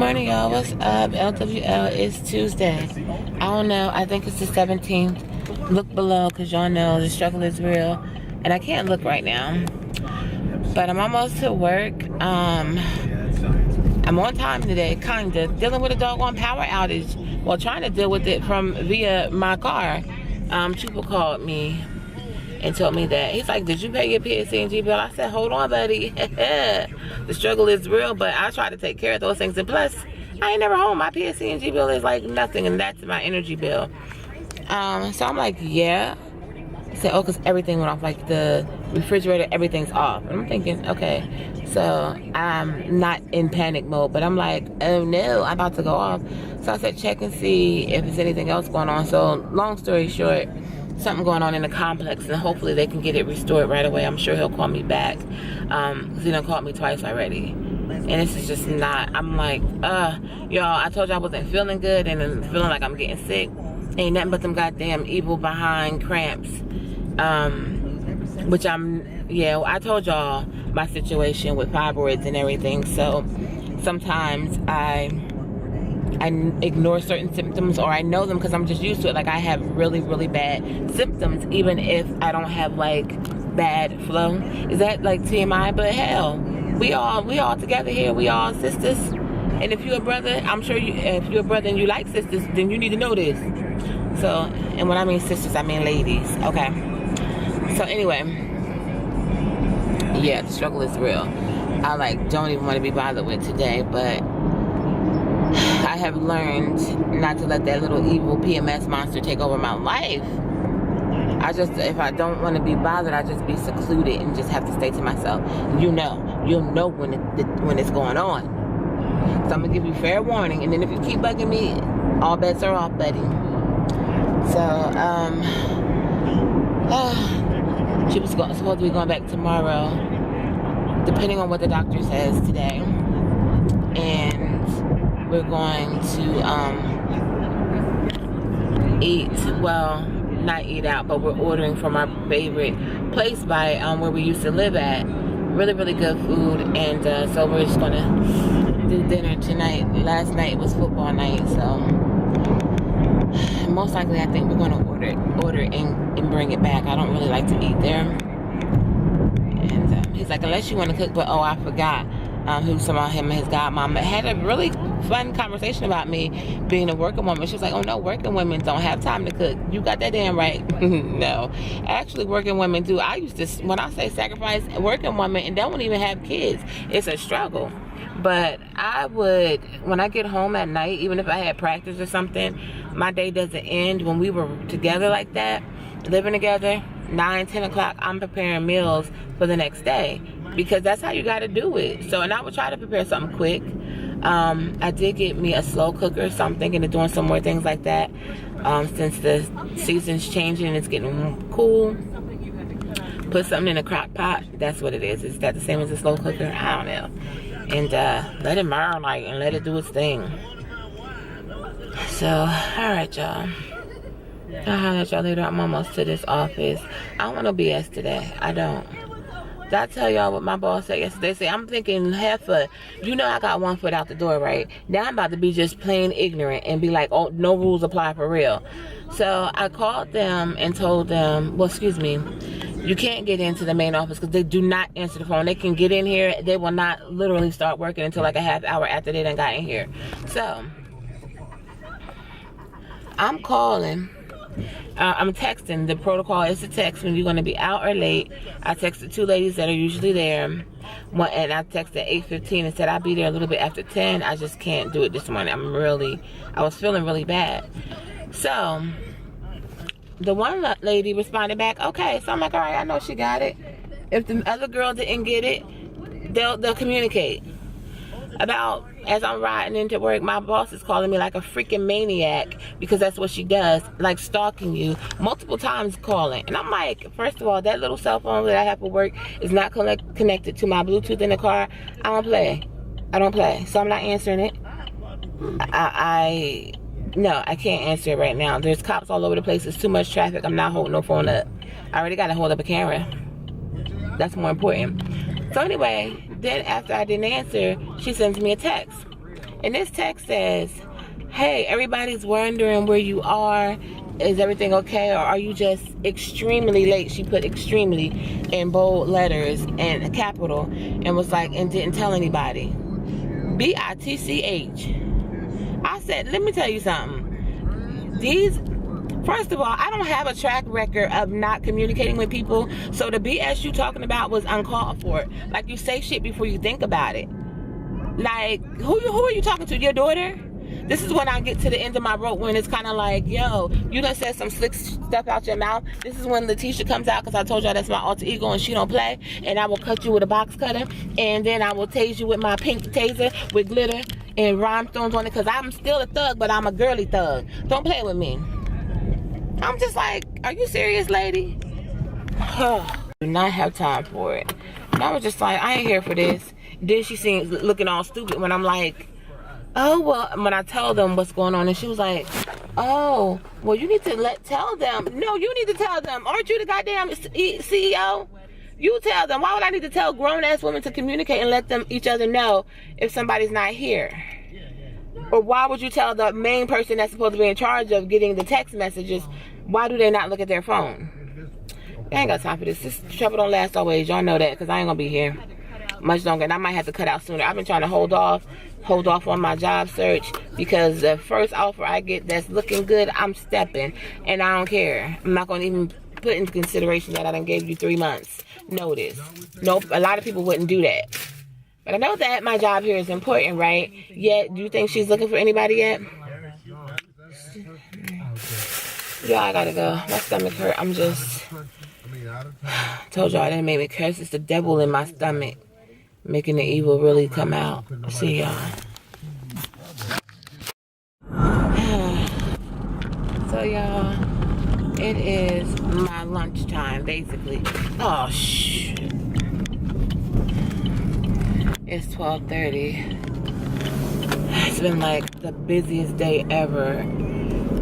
morning, y'all. What's up? LWL is Tuesday. I don't know. I think it's the 17th. Look below because y'all know the struggle is real. And I can't look right now. But I'm almost to work. I'm on time today, kind of. Dealing with a doggone power outage. Well, trying to deal with it from via my car. Chupa called me and told me that. He's like, did you pay your PSE&G bill? I said, hold on, buddy. The struggle is real, but I try to take care of those things. And plus, I ain't never home. My PSE&G bill is like nothing, and that's my energy bill. So I'm like, yeah. He said, oh, because everything went off, like the refrigerator, everything's off. And I'm thinking, okay. So I'm not in panic mode, but I'm like, oh no, I'm about to go off. So I said, check and see if there's anything else going on. So long story short, something going on in the complex, and hopefully they can get it restored right away. I'm sure he'll call me back, because he done called me twice already. And this is just not, I'm like, y'all, I told you I wasn't feeling good and I'm feeling like I'm getting sick. Ain't nothing but them goddamn evil behind cramps. Which I told y'all my situation with fibroids and everything. So sometimes I ignore certain symptoms, or I know them because I'm just used to it. Like I have really, really bad symptoms, even if I don't have like bad flow. Is that like TMI? But hell, we all together here. We all sisters. And if you're a brother, I'm sure if you're a brother and you like sisters, then you need to know this. So, and when I mean sisters, I mean ladies. Okay. So anyway, yeah, the struggle is real. I like don't even want to be bothered with today, but I have learned not to let that little evil PMS monster take over my life. If I don't want to be bothered, I just be secluded and just have to stay to myself. You'll know when it's going on. So I'm gonna give you fair warning, and then if you keep bugging me, all bets are off, buddy. So she was supposed to be going back tomorrow, depending on what the doctor says today, and we're going to eat, well, not eat out, but we're ordering from our favorite place by where we used to live at. Really, really good food, and so we're just gonna do dinner tonight. Last night was football night, so most likely I think we're gonna order and bring it back. I don't really like to eat there. And he's like, unless you want to cook, but oh, I forgot. He was talking about him and his godmama. Had a really fun conversation about me being a working woman. She was like, oh no, working women don't have time to cook. You got that damn right. No, actually working women do. I used to, when I say sacrifice, working women, and don't even have kids, it's a struggle. But I would, when I get home at night, even if I had practice or something, my day doesn't end. When we were together like that, living together, 9, 10 o'clock, I'm preparing meals for the next day, because that's how you got to do it. So, and I would try to prepare something quick. I did get me a slow cooker, so I'm thinking of doing some more things like that. Since the season's changing and it's getting cool, put something in a crock pot. That's what it is. Is that the same as a slow cooker? I don't know. And let it marinate and let it do its thing. So, alright, y'all. I'll holler at y'all later. I'm almost to this office. I don't want no BS today. I don't. Did I tell y'all what my boss said yesterday? Say, I'm thinking half a, I got one foot out the door, right? Now I'm about to be just plain ignorant and be like, oh, no rules apply for real. So I called them and told them, well, excuse me, you can't get into the main office because they do not answer the phone. They can get in here. They will not literally start working until like a half hour after they done got in here. So I'm calling. I'm texting. The protocol is to text when you're going to be out or late. I texted 2 ladies that are usually there. And I texted at 8:15 and said I'll be there a little bit after 10. I just can't do it this morning. I was feeling really bad. So the one lady responded back, okay. So I'm like, all right, I know she got it. If the other girl didn't get it, they'll communicate. About as I'm riding into work, my boss is calling me like a freaking maniac, because that's what she does, like stalking you multiple times, calling. And I'm like, first of all, that little cell phone that I have for work is not connected to my Bluetooth in the car. I don't play. So I'm not answering it. No, I can't answer it right now. There's cops all over the place. There's too much traffic. I'm not holding no phone up. I already got to hold up a camera. That's more important. So anyway, then after I didn't answer, she sends me a text. And this text says, hey, everybody's wondering where you are. Is everything okay, or are you just extremely late? She put extremely in bold letters and a capital, and was like, and didn't tell anybody. B-I-T-C-H. I said, let me tell you something. First of all, I don't have a track record of not communicating with people, so the BS you talking about was uncalled for. Like, you say shit before you think about it. Like, who are you talking to? Your daughter? This is when I get to the end of my rope, when it's kind of like, yo, you done said some slick stuff out your mouth. This is when Letitia comes out, because I told y'all that's my alter ego and she don't play. And I will cut you with a box cutter, and then I will tase you with my pink taser with glitter and rhinestones on it, because I'm still a thug, but I'm a girly thug. Don't play with me. I'm just like, are you serious, lady? Do not have time for it. And I was just like, I ain't here for this. Then she seems looking all stupid when I'm like, oh, well, when I tell them what's going on, and she was like, oh, well, you need to tell them. No, you need to tell them. Aren't you the goddamn CEO? You tell them. Why would I need to tell grown-ass women to communicate and let them each other know if somebody's not here? Or why would you tell the main person that's supposed to be in charge of getting the text messages, why do they not look at their phone? I ain't got time for this. This trouble don't last always. Y'all know that, because I ain't going to be here much longer, and I might have to cut out sooner. I've been trying to hold off on my job search, because the first offer I get that's looking good, I'm stepping, and I don't care. I'm not going to even put into consideration that I done gave you 3 months notice. Nope, a lot of people wouldn't do that. But I know that my job here is important, right? Yet, do you think she's looking for anybody yet? Yeah, I gotta go. My stomach hurt. I'm just... told y'all that made me curse. It's the devil in my stomach making the evil really come out. See y'all. So y'all, it is my lunchtime basically. Oh shit. It's 12:30. It's been like the busiest day ever,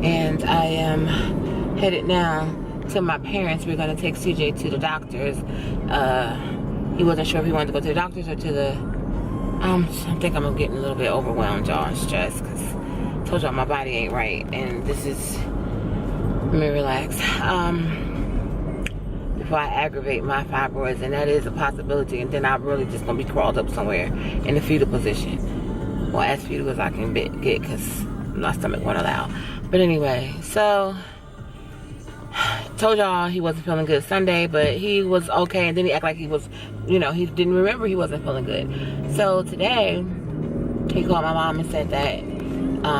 and I am headed now to my parents. We're gonna take CJ to the doctors. He wasn't sure if he wanted to go to the doctors or to the, I think I'm getting a little bit overwhelmed, y'all, and stressed, because I told y'all my body ain't right, and this is, let me relax, before I aggravate my fibroids, and that is a possibility, and then I'm really just gonna be crawled up somewhere in the fetal position, well, as fetal as I can get, because my stomach won't allow. But anyway, so told y'all he wasn't feeling good Sunday, but he was okay, and then he acted like he was, you know, he didn't remember he wasn't feeling good. So today he called my mom and said that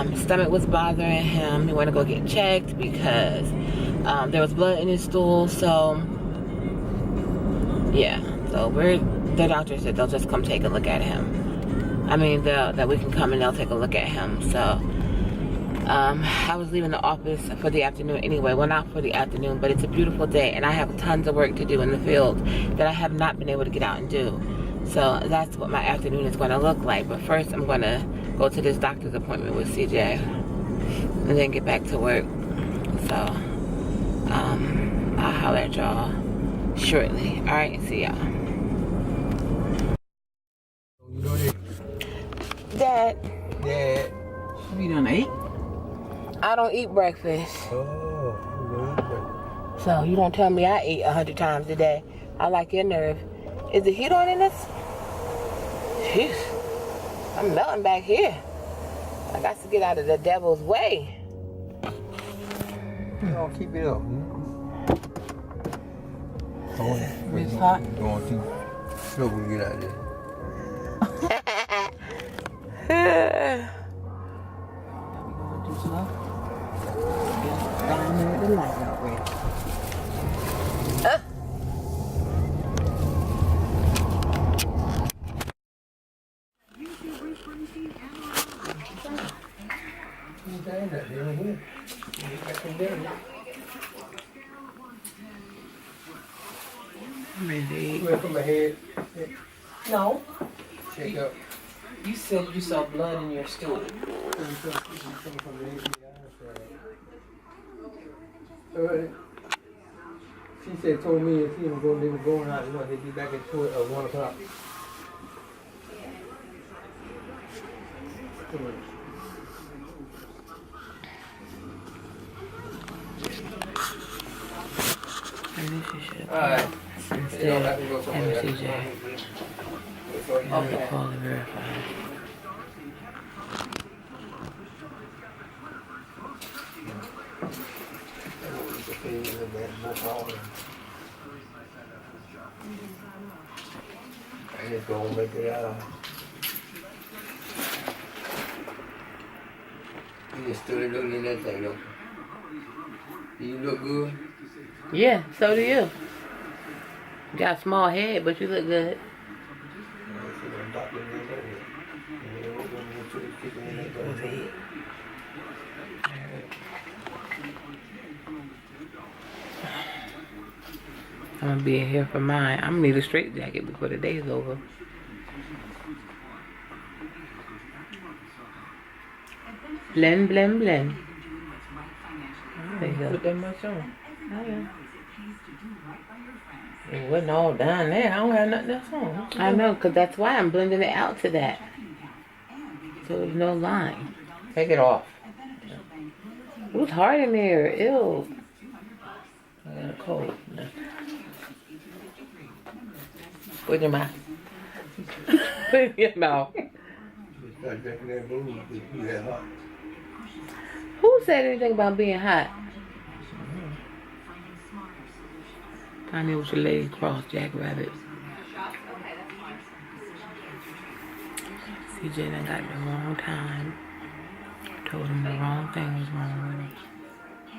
his stomach was bothering him. He wanted to go get checked because there was blood in his stool. So yeah, so the doctor said they'll just come take a look at him. I mean, that we can come and they'll take a look at him. So I was leaving the office for the afternoon anyway. Well, not for the afternoon, but it's a beautiful day, and I have tons of work to do in the field that I have not been able to get out and do. So that's what my afternoon is going to look like. But first, I'm going to go to this doctor's appointment with CJ, and then get back to work. So I'll holler at y'all shortly. All right, see y'all. Dad. You done ate? I don't eat breakfast. So you don't tell me I ate 100 times a day. I like your nerve. Is the heat on in this? Jeez. I'm melting back here. I got to get out of the devil's way. You don't keep it up. It's hot. You don't keep slow when you get out there. Too slow. Down there, the light out red. Really? From my head. No. Check up. You said you saw blood in your stool. She said, told me if he was going out, they'd be back at 1 o'clock. Alright. Instead of MCJ. Okay. Call and verify. I just go and make it out. You just stood looking at that thing, though. You look good? Yeah, so do you. You got a small head, but you look good. I'm gonna be in here for mine. I'm gonna need a straight jacket before the day's over. Blend, blend, blend. There you go. Put that much on. Oh, yeah. It wasn't all down there. I don't have nothing else on. I know, because that's why I'm blending it out to that. So there's no line. Take it off. It was hard in there. Ew. I got a cold. No. Put it in my mouth. Put it in your mouth. Start drinking that booze, you get hot. Who said anything about being hot? I knew it was your legs crossed, Jackrabbit. CJ done got the wrong time. Told him the wrong thing was wrong with him.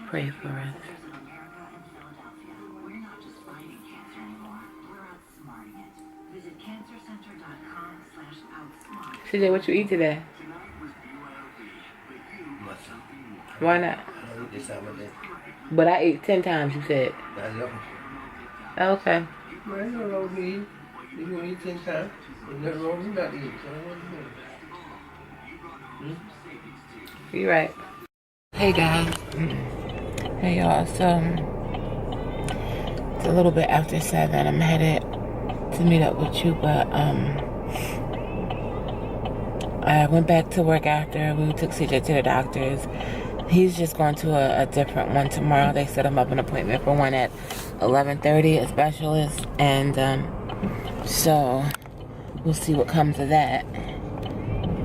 Pray for us. CJ, what you eat today? Why not? But I ate 10 times, you said. I know. Okay. Well, ain't no wrong with eating. You gonna eat 10 times. There's nothing wrong with you not eating. So You're right. Hey guys. Hey y'all. So it's a little bit after 7. I'm headed to meet up with you, but I went back to work after we took CJ to the doctor's. He's just going to a different one tomorrow. They set him up an appointment for one at 11:30, a specialist, and so we'll see what comes of that.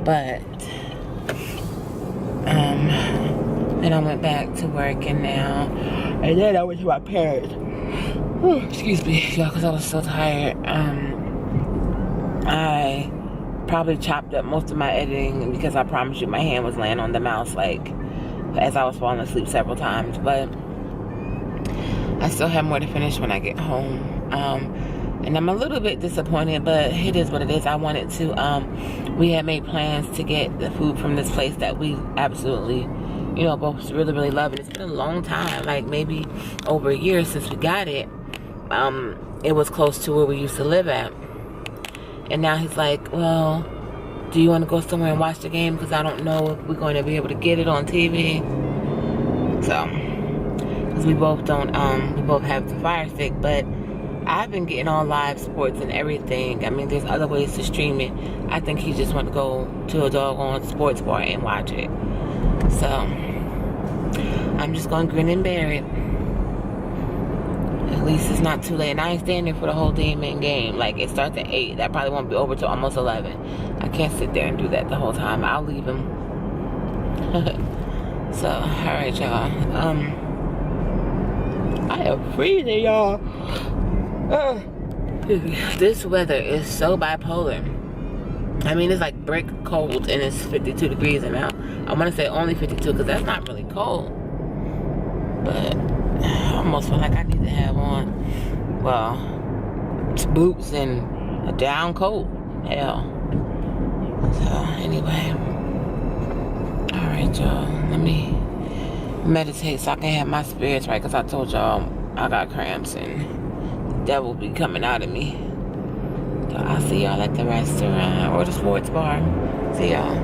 But then I went back to work, and then I went to my parents. Whew, excuse me, y'all, because I was so tired. I probably chopped up most of my editing because I promise you my hand was laying on the mouse like as I was falling asleep several times, but I still have more to finish when I get home. And I'm a little bit disappointed, but it is what it is. I wanted to, we had made plans to get the food from this place that we absolutely, you know, both really, really love. And it's been a long time, like maybe over a year since we got it. It was close to where we used to live at. And now he's like, well, do you want to go somewhere and watch the game? Because I don't know if we're going to be able to get it on TV. So, because we both don't, we both have the Fire Stick, but I've been getting all live sports and everything. I mean, there's other ways to stream it. I think he just want to go to a doggone sports bar and watch it. So, I'm just going to grin and bear it. At least it's not too late. And I ain't staying there for the whole damn game. Like, it starts at 8. That probably won't be over till almost 11. I can't sit there and do that the whole time. I'll leave him. So, alright, y'all. I am freezing, y'all. This weather is so bipolar. I mean, it's like brick cold and it's 52 degrees and now I want to say only 52 because that's not really cold. But I almost feel like I need to have on, well, boots and a down coat. Hell. So, anyway. Alright, y'all. Let me meditate so I can have my spirits right because I told y'all I got cramps and the devil be coming out of me. So, I'll see y'all at the restaurant or the sports bar. See y'all.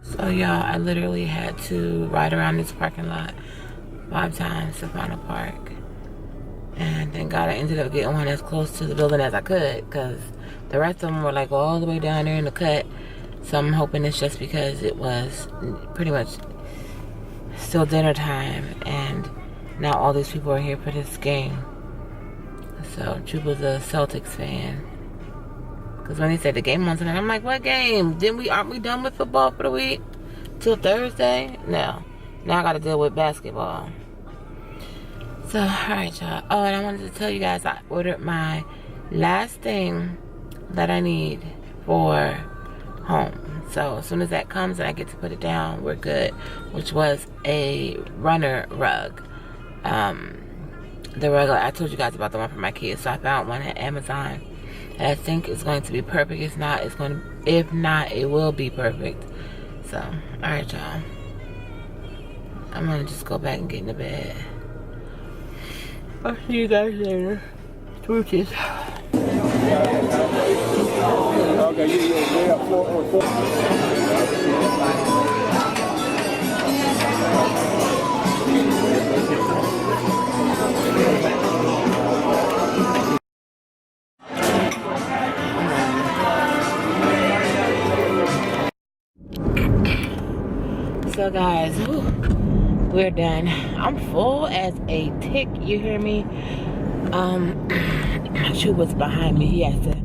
So, y'all, I literally had to ride around this parking lot 5 times to find a park. And thank God I ended up getting one as close to the building as I could because the rest of them were like all the way down there in the cut. So I'm hoping it's just because it was pretty much still dinner time and now all these people are here for this game. So Chuba's a Celtics fan. Because when he said the game on tonight, I'm like, what game? Aren't we done with football for the week? Till Thursday? No. Now I gotta deal with basketball. So, alright y'all. Oh, and I wanted to tell you guys I ordered my last thing that I need for home. So as soon as that comes and I get to put it down, we're good. Which was a runner rug. The rug I told you guys about, the one for my kids. So I found one at Amazon. And I think it's going to be perfect. If not, it will be perfect. So, alright y'all. I'm gonna just go back and get in the bed. I'll see you guys later. Smooches. So guys, we're done. I'm full as a tick, you hear me? Chuba's behind me. He has to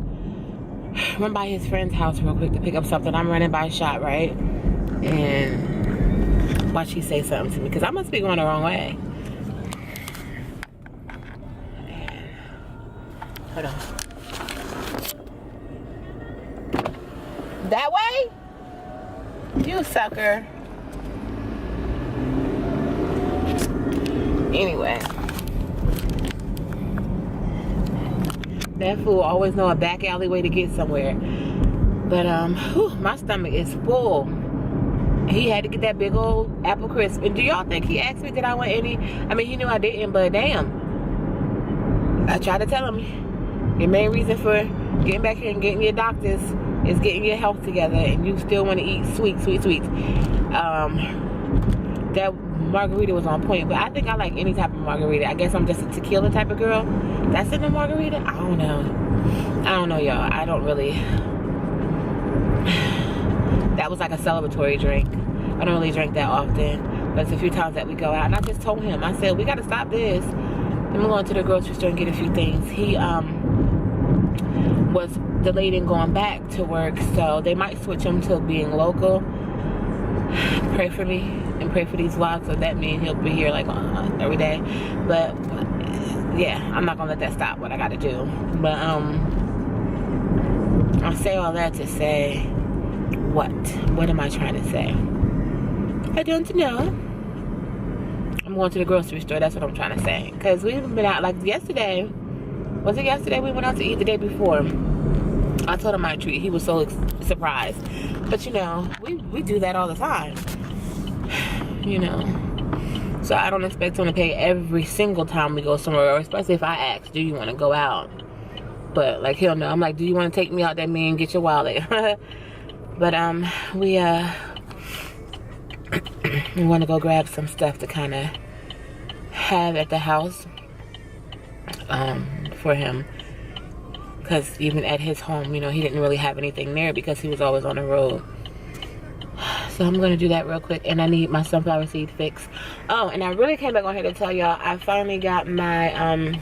run by his friend's house real quick to pick up something. I'm running by a shop, right? And watch he say something to me, because I must be going the wrong way. Hold on. That way? You sucker. Anyway, that fool always know a back alleyway to get somewhere. But my stomach is full. He had to get that big old apple crisp. And do y'all think he asked me did I want any? I mean, he knew I didn't, but damn. I tried to tell him your main reason for getting back here and getting your doctors is getting your health together, and you still want to eat sweets. That margarita was on point, but I think I like any type of margarita. I guess I'm just a tequila type of girl. That's in a margarita? I don't know, y'all. I don't really. That was like a celebratory drink. I don't really drink that often, but it's a few times that we go out. And I just told him, I said, we got to stop this. Then we're going to the grocery store and get a few things. He was delayed in going back to work, so they might switch him to being local. Pray for me and pray for these vlogs, so that means he'll be here like every day. But yeah, I'm not gonna let that stop what I gotta do. But I say all that to say what am I trying to say? I don't know. I'm going to the grocery store. That's what I'm trying to say, because we've been out like yesterday. Was it yesterday we went out to eat? The day before I told him my treat. He was so surprised. But you know, we do that all the time. You know. So I don't expect him to pay every single time we go somewhere, or especially if I ask, do you want to go out? But like he'll know. I'm like, do you want to take me out? That mean get your wallet. But we want to go grab some stuff to kind of have at the house for him. Because even at his home, you know, he didn't really have anything there because he was always on the road. So I'm going to do that real quick. And I need my sunflower seed fix. Oh, and I really came back on here to tell y'all, I finally got my,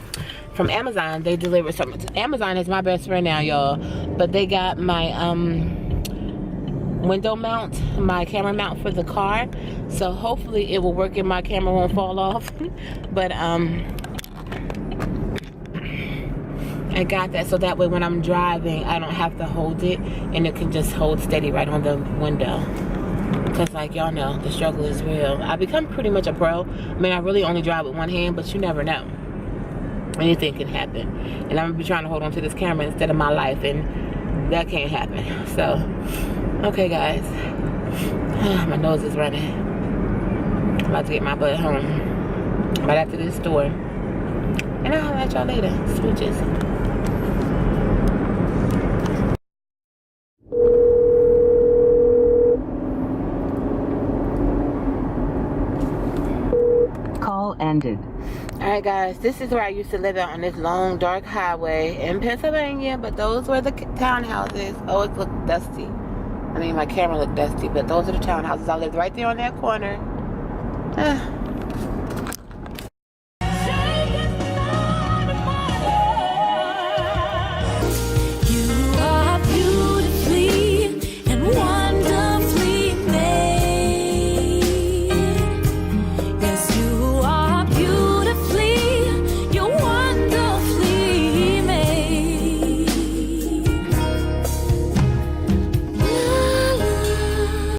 from Amazon, they delivered something. Amazon is my best friend now, y'all. But they got my, window mount, my camera mount for the car. So hopefully it will work and my camera won't fall off. But, I got that so that way when I'm driving, I don't have to hold it, and it can just hold steady right on the window. Because like y'all know, the struggle is real. I become pretty much a pro. I mean, I really only drive with one hand, but you never know. Anything can happen. And I'm gonna be trying to hold on to this camera instead of my life, and that can't happen. So, okay guys. My nose is running. I'm about to get my butt home right after this store. And I'll let y'all later. Smooches. Call ended. Alright guys, this is where I used to live out on this long dark highway in Pennsylvania, but those were the townhouses. Oh, it looked dusty. I I mean, my camera looked dusty, but those are the townhouses. I lived right there on that corner.